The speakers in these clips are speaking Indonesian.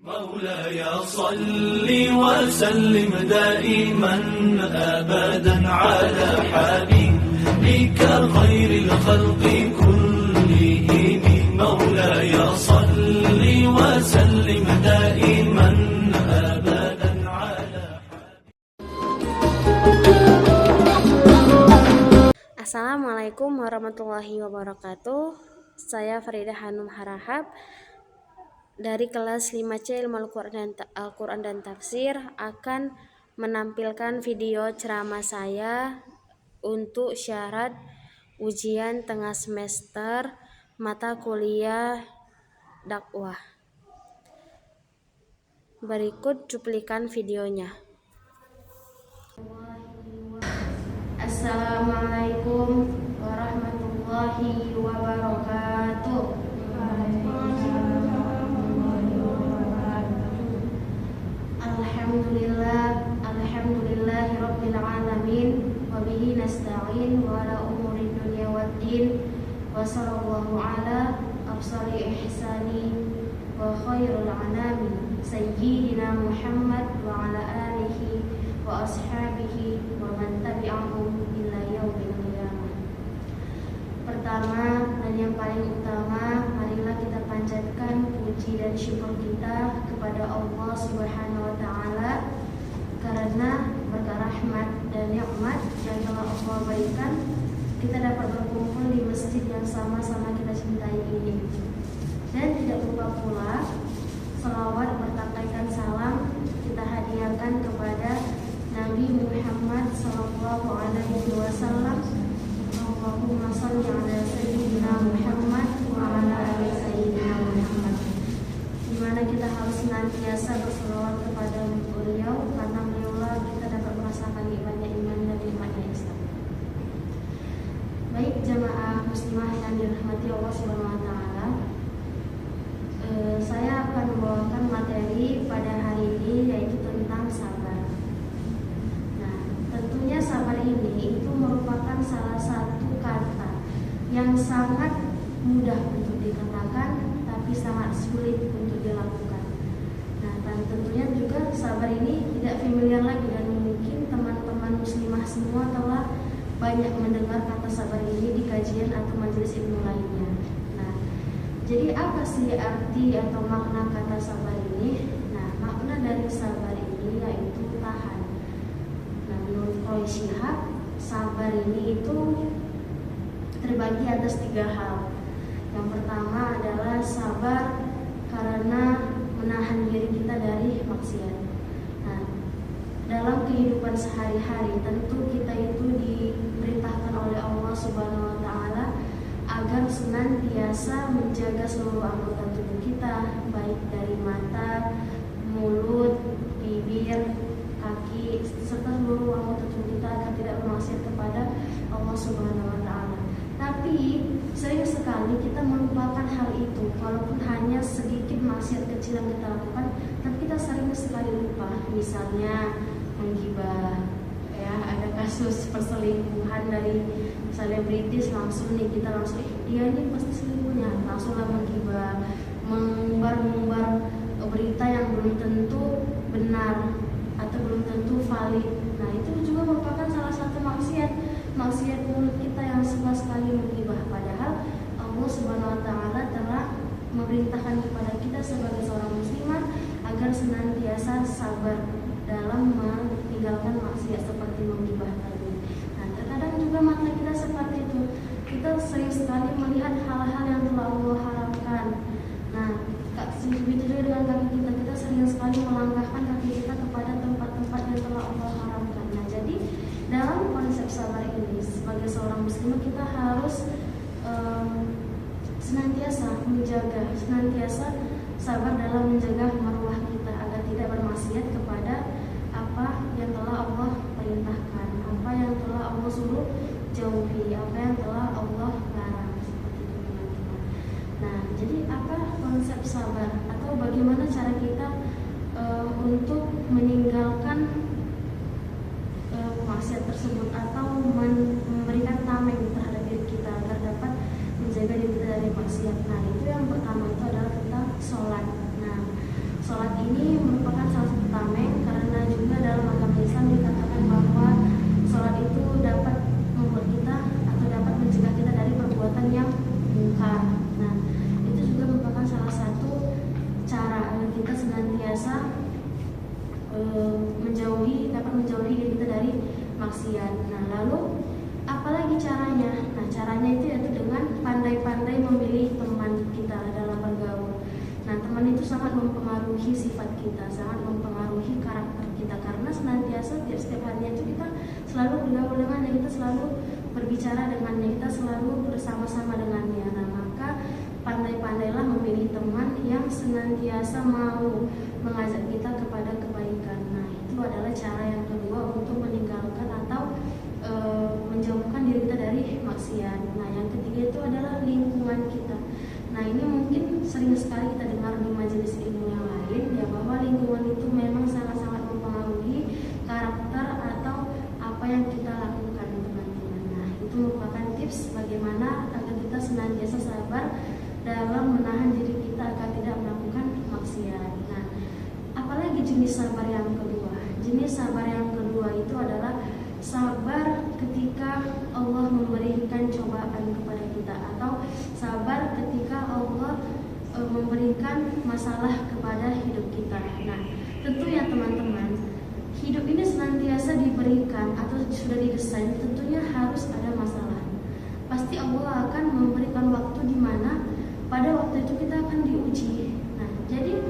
مولاي صل وسلم دائما أبدا على حبيبك خير الخلق كلهم مولاي صل وسلم دائما أبدا على Assalamualaikum warahmatullahi wabarakatuh. Saya Faridah Hanum Harahap dari kelas 5C Ilmu Al-Quran dan Tafsir akan menampilkan video ceramah saya untuk syarat ujian tengah semester mata kuliah dakwah. Berikut cuplikan videonya. Assalamualaikum warahmatullahi wabarakatuh. Alhamdulillahi rabbil alamin wa bihi nasta'in wa ala umuri dunya waddin wa sallallahu ala afsali ihsani wa khairul anami sayyidina Muhammad wa ala alihi wa ashabihi wa man tabi'ahum ila yaumil qiyamah. Pertama dan yang paling utama, marilah kita panjatkan puji dan syukur kita kepada Allah Subhanahu wa taala karena berkat rahmat dan nikmat yang telah Allah berikan, kita dapat berkumpul di masjid yang sama-sama kita cintai ini. Dan tidak lupa pula selawat bertakkaikan salam kita hadiahkan kepada Nabi Muhammad sallallahu alaihi wasallam. Allahumma shalli ala sayyidina Muhammad wa ala ali sayyidina Muhammad. Di mana kita harus senantiasa berselawat kepada beliau karena beliaulah kita dapat merasakan nikmatnya iman dan nikmatnya Islam. Baik jamaah muslimah yang dirahmati Allah Subhanahu wa taala. Saya akan membawakan materi pada hari ini yaitu tentang sabar. Nah, tentunya sabar ini itu merupakan salah satu kata yang sangat mudah untuk dikatakan tapi sangat sulit untuk dilakukan. Nah, dan tentunya juga sabar ini tidak familiar lagi dan mungkin teman-teman muslimah semua telah banyak mendengar kata sabar ini di kajian atau majelis ilmu lainnya. Nah, jadi apa sih arti atau makna kata sabar ini? Nah, makna dari sabar ini yaitu tahan. Nah, menurut Roy Shihab, sabar ini itu terbagi atas 3 hal. Yang pertama adalah sabar karena menahan diri kita dari maksiat. Nah, dalam kehidupan sehari-hari tentu kita itu diperintahkan oleh Allah Subhanahu wa taala agar senantiasa menjaga seluruh anggota tubuh kita, baik dari mata, mulut, bibir, kaki, serta seluruh anggota tubuh kita agar tidak bermaksiat kepada Allah Subhanahu wa taala. Tapi sering sekali kita melupakan hal itu, walaupun hanya sedikit maksiat kecil yang kita lakukan, tapi kita sering sekali lupa. Misalnya menggibah, ya ada kasus perselingkuhan dari selebritis, langsung nih kita langsung dia ini pasti selingkuhnya, langsunglah menggibah, mengumbar berita yang belum tentu benar atau belum tentu valid. Nah, itu juga merupakan salah satu maksiat mulut kita yang suka sekali menggibah. Padahal Allah Subhanahu wa taala telah memerintahkan kepada kita sebagai seorang muslimah agar senantiasa sabar dalam meninggalkan maksiat seperti menggibah tadi. Nah, terkadang juga mata kita seperti itu. Kita sering sekali melihat hal-hal yang telah Allah haramkan. Nah, begitu juga dengan kaki kita sering sekali melangkahkan kaki kita kepada tempat-tempat yang telah Allah haramkan. Nah, jadi dalam konsep sabar ini sebagai seorang muslimah kita harus senantiasa sabar dalam menjaga marwah kita agar tidak bermaksiat kepada apa yang telah Allah perintahkan, apa yang telah Allah suruh jauhi, apa yang telah Allah larang, seperti itu teman-teman. Nah, jadi apa konsep sabar atau bagaimana cara kita untuk meninggalkan maksiat tersebut atau memberikan tameng terhadap diri kita agar dapat menjaga diri kita dari maksiat. Nah, itu yang pertama itu adalah tentang sholat. Nah, sholat ini merupakan salah satu tameng, karena juga dalam agama Islam dikatakan bahwa sholat itu dapat membuat kita atau dapat mencegah kita dari perbuatan yang mungkar. Nah, itu juga merupakan salah satu cara agar kita senantiasa dapat menjauhi diri kita dari maksiat. Nah, lalu apalagi caranya? Nah, caranya itu yaitu dengan pandai-pandai memilih teman kita dalam bergaul. Nah, teman itu sangat mempengaruhi sifat kita, sangat mempengaruhi karakter kita, karena senantiasa setiap harinya itu kita selalu bergaul dengannya, kita selalu berbicara dengannya, kita selalu bersama-sama dengannya. Nah, maka pandai-pandailah memilih teman yang senantiasa mau mengajak kita kepada kebaikan. Nah, itu adalah cara yang kedua untuk meninggalkan atau menjauhkan diri kita dari maksiat. Nah, yang ketiga itu adalah lingkungan kita. Nah, ini mungkin sering sekali kita dengar di majelis ilmu yang lain, ya, bahwa lingkungan itu memang sangat-sangat mempengaruhi karakter atau apa yang kita lakukan, teman-teman. Nah, itu merupakan tips bagaimana agar kita senantiasa sabar dalam menahan diri kita agar tidak melakukan maksiat. Nah, apalagi jenis sabar yang kedua? Jenis sabar yang kedua itu adalah sabar ketika Allah memberikan cobaan kepada kita, atau sabar ketika Allah memberikan masalah kepada hidup kita. Nah, tentu ya teman-teman, hidup ini senantiasa diberikan atau sudah didesain, tentunya harus ada masalah. Pasti Allah akan memberikan waktu di mana pada waktu itu kita akan diuji. Nah, jadi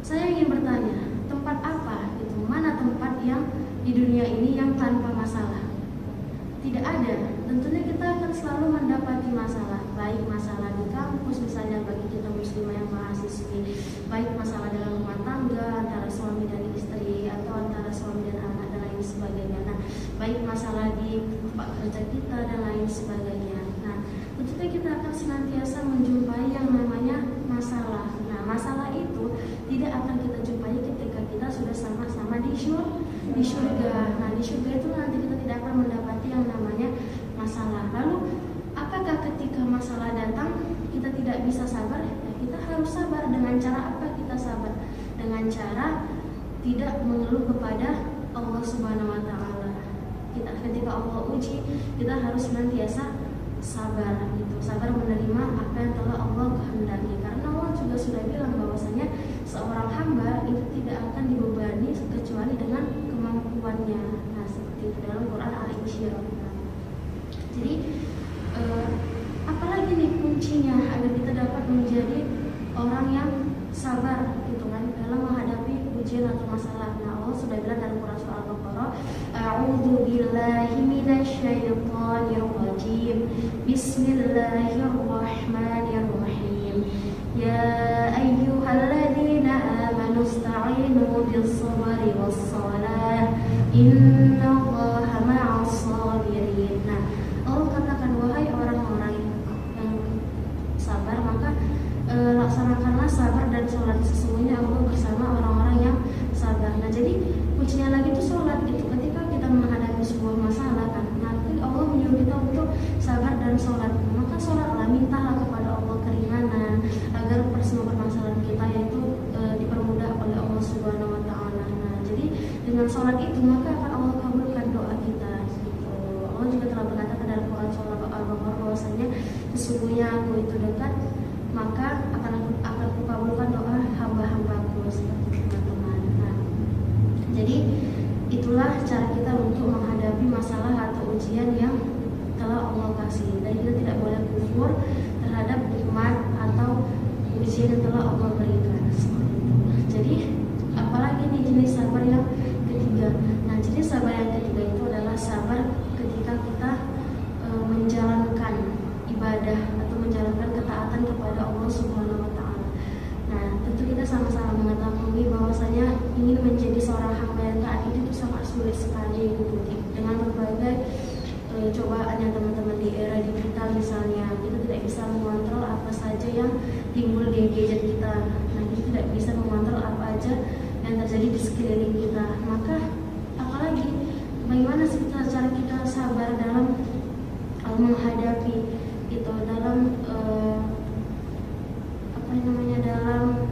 saya ingin bertanya, tempat apa itu? Mana tempat yang di dunia ini yang tanpa masalah? Tidak ada. Tentunya kita akan selalu mendapati masalah, baik masalah di kampus misalnya bagi kita muslimah yang mahasiswi, baik masalah dalam rumah tangga antara suami dan istri, atau antara suami dan anak dan lain sebagainya. Nah, baik masalah di tempat kerja kita dan lain sebagainya. Nah, tentunya kita akan senantiasa menjumpai yang namanya masalah. Nah, masalah itu tidak akan kita jumpai ketika kita sudah sama-sama di surga. Nah, di surga itu nanti kita tidak akan mendapati yang namanya masalah. Lalu, apakah ketika masalah datang kita tidak bisa sabar? Ya, kita harus sabar. Dengan cara apa kita sabar? Dengan cara tidak mengeluh kepada Allah Subhanahu wa taala. Ketika Allah uji, kita harus senantiasa sabar, gitu. Sabar menerima apa yang telah Allah kehendaki, karena Allah juga sudah bilang bahwasanya seorang hamba itu tidak akan dibebani kecuali dengan kemampuannya. Nah, seperti itu dalam Quran Al-Insyirah. Jadi apalagi nih kuncinya agar kita dapat menjadi orang yang sabar, gitu kan, dalam menghadapi ujian atau masalah. Nah, Allah sudah bilang dalam Quran surah Al-Baqarah, A'udzu billahi minasyaitonir rajim. Bismillahirrahmanirrahim. Ya ayyuhalladzina amanu ista'inu bis-sabri was-salah. Innallaha ma'as-sabirin. Nah, Allah katakan, wahai orang-orang yang sabar, maka laksanakanlah sabar dan sholat, sesungguhnya Allah bersama orang-orang yang sabar. Nah, jadi kuncinya lagi itu sholat, itu ketika kita menghadapi sebuah masalah kan, nanti Allah menyuruh kita untuk sabar dan sholat. Maka sholatlah, mintalah kepada Allah keringanan agar semua permasalahan kita yaitu dipermudah oleh Allah Subhanahu wa taala. Nah, jadi dengan sholat itu maka akan Allah kabulkan doa kita, gitu. Allah juga telah berkata dalam Quran surah Al-Baqarah bahwasanya sesungguhnya Aku itu dekat, maka akan kukabulkan doa hamba-hambaku, seperti itu, teman-teman. Nah, jadi itulah cara kita untuk menghadapi masalah atau ujian yang telah Allah kasih. Dan kita tidak boleh kufur terhadap nikmat atau ujian yang telah Allah berikan, seperti itu. Jadi apalagi nih jenis sabar yang ketiga? Nah, jenis sabar yang ketiga itu adalah sabar ketika kita menjalankan ibadah atau menjalankan ketaatan kepada Allah Subhanahu wa taala. Nah, tentu kita sama-sama mengetahui bahwasanya ingin menjadi seorang hamba yang taat itu sangat sulit sekali, gitu. Dengan berbagai cobaan yang teman-teman di era digital misalnya, kita tidak bisa mengontrol apa saja yang timbul di gadget kita. Nah, kita tidak bisa mengontrol apa aja yang terjadi di sekeliling kita. Maka apalagi bagaimana sih cara kita sabar dalam menghadapi itu, dalam dalam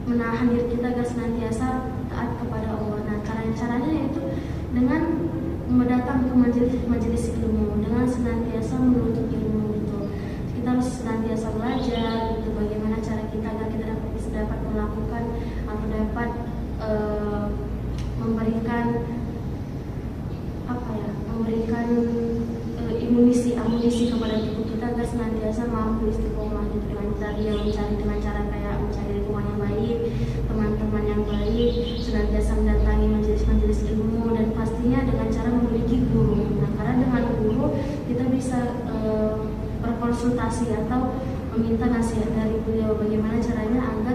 menahan menahan diri kita agar senantiasa taat kepada Allah. Nah, caranya yaitu dengan mendatang ke majelis ilmu, dengan senantiasa menuntut ilmu gitu. Kita harus senantiasa belajar gitu, bagaimana cara kita agar kita dapat melakukan atau dapat memberikan amunisi kepada tubuh kita agar senantiasa mampu istiqomah gitu, dengan cara kayak mencari lingkungan yang baik, teman-teman yang baik, senantiasa mendatangi majelis-majelis ilmu, dan pastinya dengan cara memiliki guru. Nah, karena dengan guru kita bisa berkonsultasi atau meminta nasihat dari beliau bagaimana caranya agar